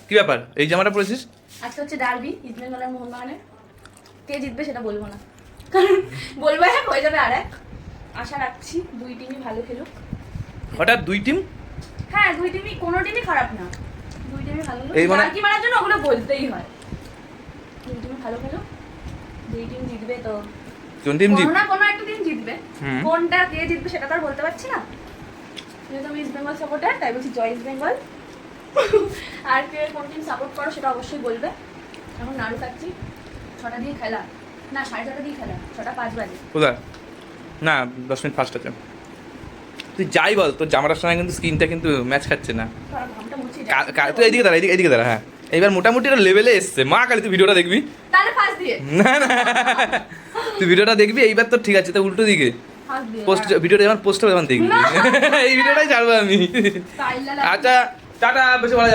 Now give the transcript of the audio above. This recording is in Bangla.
কি ব্যাপার এই জামাটা পরেছিস? আজকে হচ্ছে ডার্বি ইস্টবেঙ্গল আর মোহনবাগানের। কে জিতবে সেটা বলবো না, কারণ বলবো এক হয়ে যাবে আর এক। আশা রাখছি দুই টিমই ভালো খেলুক। হঠাৎ দুই টিম? হ্যাঁ দুই টিমই, কোনো টিমই খারাপ না, দুই টিমই ভালো খেলুক। এই মানে ডার্বি মারার জন্য ওগুলো বলতেই হয়। দুই টিমই ভালো খেলুক, দুই টিম জিতবে তো কোন টিম কোনো জিত? না কোনো একটা টিম জিতবে। হুম। কোনটা কে জিতবে সেটা তো আর বলতে পারছি না, যেহেতু আমি ইস্টবেঙ্গল সাপোর্টার তাই বলছি জয় ইস্টবেঙ্গল। আর কে কোন টিম সাপোর্ট করো সেটা অবশ্যই বলবে। এখন নাড়ু খাচ্ছি, 6টা দিয়ে খেলা, না 6:30 দিয়ে খেলা, 6:05 বাজে। কোথায়? না 10 মিনিট ফার্স্ট আছে। তুই যাই বল তোর জামাটার সঙ্গে কিন্তু স্কিনটা কিন্তু ম্যাচ খাচ্ছে না। তারা ঘামটা মুছে তুই এইদিকে দাঁড়া, এদিকে দাঁড়া। হ্যাঁ এইবার মোটামুটি একটা লেভেলে এসছে। মা কালী তুই ভিডিওটা দেখবি? তাহলে ফার্স্ট দিয়ে, না না তুই ভিডিওটা দেখবি এইবার তো ঠিক আছে, তো উল্টো দিকে ফার্স্ট দিয়ে পোস্ট, ভিডিওটা যখন পোস্ট হবে তখন দেখবি। এই ভিডিওটাই ছাড়বো আমি। কাইলা আচ্ছা টাটা, বেশি বলা যাবে না।